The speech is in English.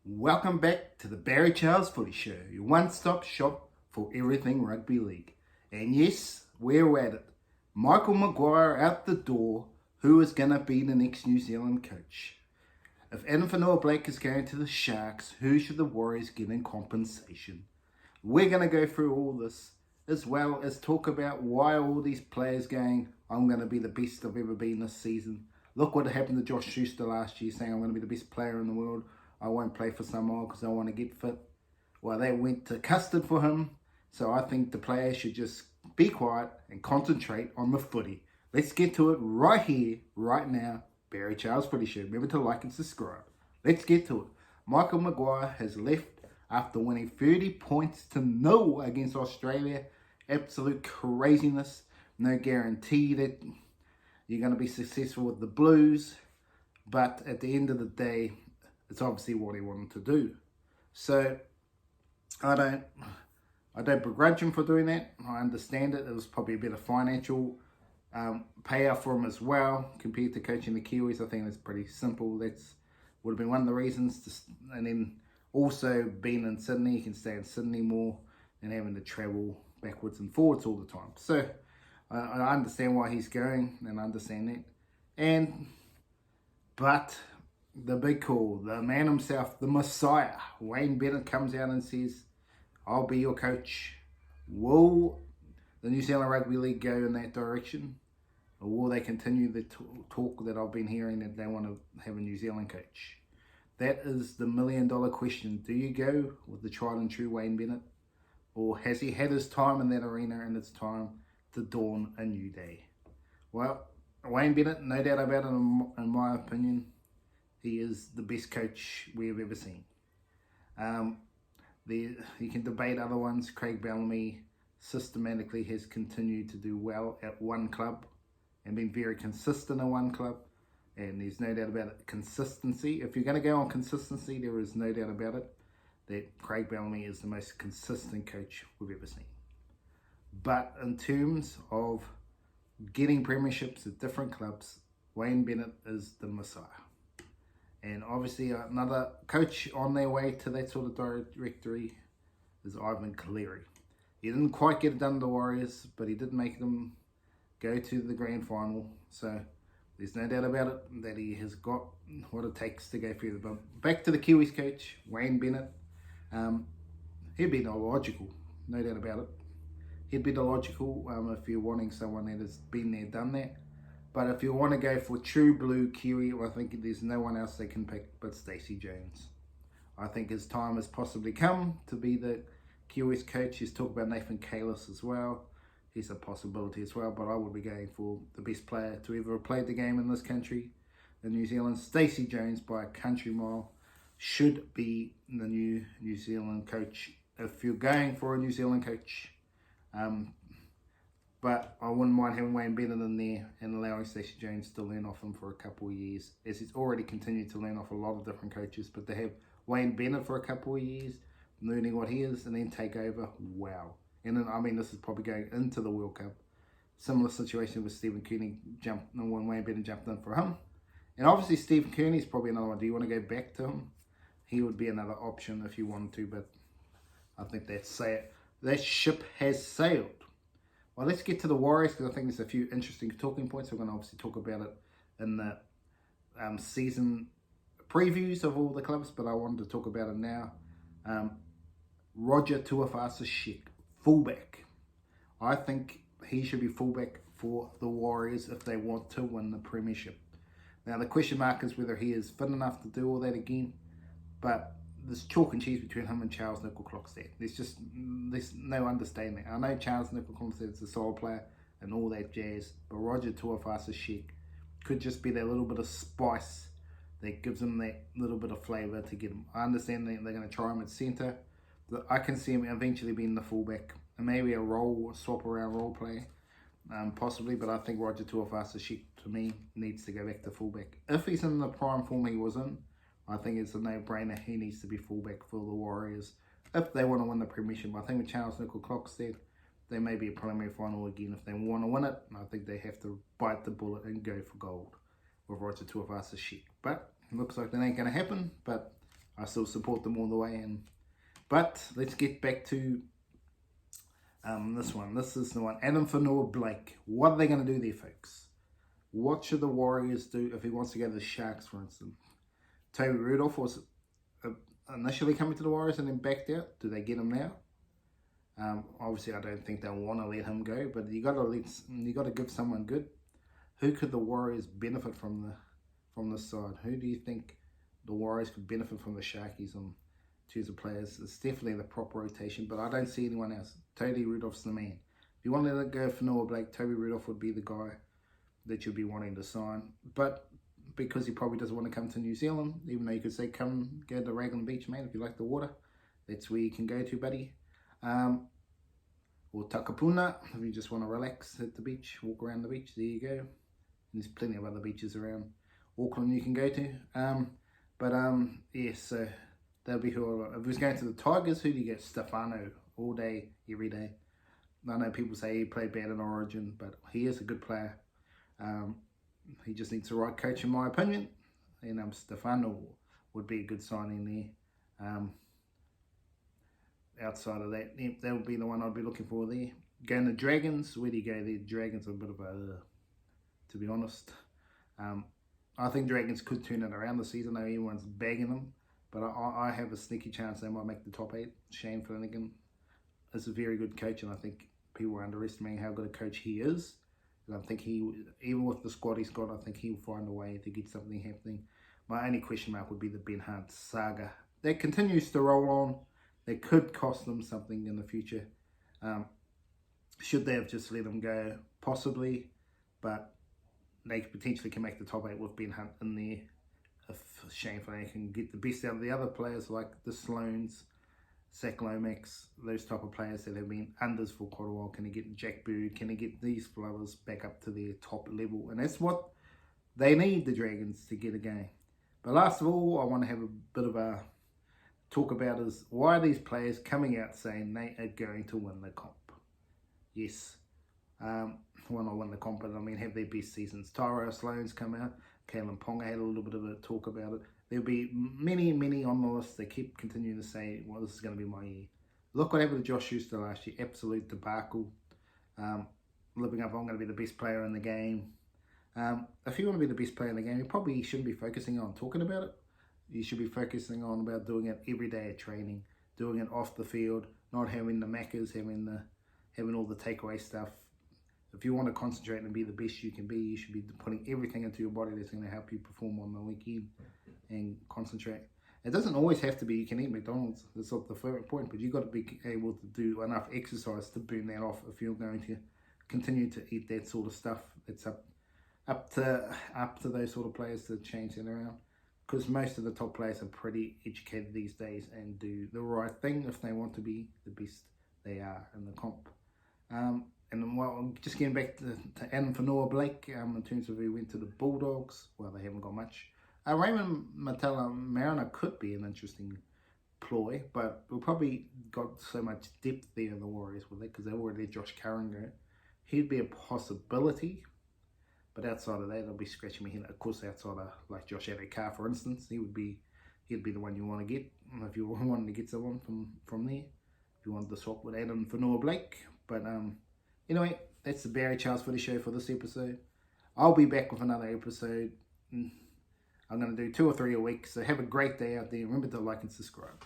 Welcome back to the Barry Charles Footy Show, your one-stop shop for everything rugby league. And yes, we're at it. Michael Maguire out the door. Who is going to be the next New Zealand coach? If Addin Blake is going to the Sharks, who should the Warriors get in compensation? We're going to go through all this, as well as talk about why all these players going, I'm going to be the best I've ever been this season. Look what happened to Josh Schuster last year, saying I'm going to be the best player in the world. I won't play for Samoa because I want to get fit. Well, they went to custard for him. So I think the players should just be quiet and concentrate on the footy. Let's get to it right here, right now. Barry Charles Footy Show. Remember to like and subscribe. Let's get to it. Michael Maguire has left after winning 30 points to 0 against Australia. Absolute craziness. No guarantee that you're going to be successful with the Blues. But at the end of the day, it's obviously what he wanted to do. So I don't begrudge him for doing that. I understand it. It was probably a bit of financial payout for him as well compared to coaching the Kiwis. I think that's pretty simple. That's would have been one of the reasons. And then also being in Sydney, you can stay in Sydney more and having to travel backwards and forwards all the time. So I understand why he's going, and I understand that. But the big call, the man himself, the Messiah, Wayne Bennett comes out and says, I'll be your coach. Will the New Zealand Rugby League go in that direction? Or will they continue the talk that I've been hearing that they want to have a New Zealand coach? That is the million-dollar question. Do you go with the tried and true Wayne Bennett? Or has he had his time in that arena and it's time to dawn a new day? Well, Wayne Bennett, no doubt about it, in my opinion, he is the best coach we have ever seen. You can debate other ones. Craig Bellamy systematically has continued to do well at one club and been very consistent at one club. And there's no doubt about it. Consistency. If you're going to go on consistency, there is no doubt about it that Craig Bellamy is the most consistent coach we've ever seen. But in terms of getting premierships at different clubs, Wayne Bennett is the Messiah. And obviously another coach on their way to that sort of directory is Ivan Cleary. He didn't quite get it done to the Warriors, but he did make them go to the grand final. So there's no doubt about it that he has got what it takes to go through. But back to the Kiwis coach, Wayne Bennett. He'd be the logical, no doubt about it. He'd be the logical if you're wanting someone that has been there, done that. But if you want to go for true blue Kiwi, I think there's no one else they can pick but Stacey Jones. I think his time has possibly come to be the Kiwis coach. He's talked about Nathan Cayless as well. He's a possibility as well, but I would be going for the best player to ever have played the game in this country, in New Zealand. Stacey Jones, by a country mile, should be the new New Zealand coach if you're going for a New Zealand coach. But I wouldn't mind having Wayne Bennett in there and allowing Stacey Jones to learn off him for a couple of years, as he's already continued to learn off a lot of different coaches. But to have Wayne Bennett for a couple of years, learning what he is, and then take over, wow. And then, I mean, this is probably going into the World Cup. Similar situation with Stephen Kearney when Wayne Bennett jumped in for him. And obviously Stephen Kearney is probably another one. Do you want to go back to him? He would be another option if you wanted to, but I think that ship has sailed. Well, let's get to the Warriors, because I think there's a few interesting talking points. We're going to obviously talk about it in the season previews of all the clubs, but I wanted to talk about it now. Roger Tuivasa-Sheck, fullback. I think he should be fullback for the Warriors if they want to win the premiership. Now, the question mark is whether he is fit enough to do all that again, but there's chalk and cheese between him and Charles Nicoll-Klokstad. There's no understanding. I know Charles Nicoll-Klokstad is a solid player and all that jazz, but Roger Tuivasa-Sheck could just be that little bit of spice that gives him that little bit of flavour to get him. I understand that they're going to try him at centre, but I can see him eventually being the fullback and maybe a swap around role player, possibly. But I think Roger Tuivasa-Sheck, to me, needs to go back to fullback. If he's in the prime form he was in, I think it's a no-brainer. He needs to be fullback for the Warriors if they want to win the premiership. I think with Charles Nicoll-Klokstad, they may be a preliminary final again. If they want to win it, I think they have to bite the bullet and go for gold with Roger Tuivasa-Sheck. But it looks like that ain't going to happen. But I still support them all the way. But let's get back to this one. This is the one. Addin Fonua Blake. What are they going to do there, folks? What should the Warriors do if he wants to go to the Sharks, for instance? Toby Rudolph was initially coming to the Warriors and then backed out. Do they get him now? Obviously, I don't think they'll want to let him go, but you got to give someone good. Who could the Warriors benefit from this side? Who do you think the Warriors could benefit from the Sharkies on terms of players? It's definitely the proper rotation, but I don't see anyone else. Toby Rudolph's the man. If you want to let go for Noah Blake, Toby Rudolph would be the guy that you'd be wanting to sign. But because he probably doesn't want to come to New Zealand, even though you could say, come go to Raglan Beach, mate, if you like the water. That's where you can go to, buddy. Or Takapuna, if you just want to relax at the beach, walk around the beach, there you go. And there's plenty of other beaches around Auckland you can go to. Yeah, so that'll be who. If he was going to the Tigers, who do you get? Stefano, all day, every day. I know people say he played bad in Origin, but he is a good player. He just needs the right coach, in my opinion. And Stefano would be a good signing there. Outside of that, that would be the one I'd be looking for there. Going to Dragons, where do you go there? Dragons are a bit of a, to be honest. I think Dragons could turn it around this season, though everyone's bagging them. But I have a sneaky chance they might make the top 8. Shane Flanagan is a very good coach, and I think people are underestimating how good a coach he is. And I think even with the squad he's got, I think he'll find a way to get something happening. My only question mark would be the Ben Hunt saga. That continues to roll on. That could cost them something in the future. Should they have just let him go? Possibly. But they potentially can make the top 8 with Ben Hunt in there. If Shane Flanagan can get the best out of the other players like the Sloans, Zach Lomax, those type of players that have been unders for quite a while. Can he get Jack Bird? Can he get these flowers back up to their top level? And that's what they need, the Dragons, to get a game. But last of all, I want to have a bit of a talk about is why are these players coming out saying they are going to win the comp? Yes. Well, not win the comp, but I mean have their best seasons. Tyrell Sloan's come out. Kalen Ponga had a little bit of a talk about it. There'll be many on the list that keep continuing to say, well, this is going to be my year. Look what happened to Josh Schuster last year. Absolute debacle. Living up, I'm going to be the best player in the game. If you want to be the best player in the game, you probably shouldn't be focusing on talking about it. You should be focusing on about doing it every day at training, doing it off the field, not having the macas, having all the takeaway stuff. If you want to concentrate and be the best you can be, you should be putting everything into your body that's going to help you perform on the weekend and concentrate. It doesn't always have to be you can eat McDonald's. That's not the first point, but you've got to be able to do enough exercise to burn that off if you're going to continue to eat that sort of stuff. It's up to those sort of players to change that around. Because most of the top players are pretty educated these days and do the right thing if they want to be the best they are in the comp. And well, just getting back to Addin Fonua Blake, in terms of who went to the Bulldogs, well, they haven't got much. Raymond Matella Mariner could be an interesting ploy, but we've probably got so much depth there in the Warriors with it because they've already let Josh Curran go. He'd be a possibility. But outside of that, I'll be scratching my head. Of course, outside of like Josh Adokar, for instance, he'd be the one you want to get if you wanted to get someone from there. If you wanted to swap with Addin Fonua Blake. But anyway, that's the Barry Charles Footy Show for this episode. I'll be back with another episode. I'm going to do 2 or 3 a week. So have a great day out there. Remember to like and subscribe.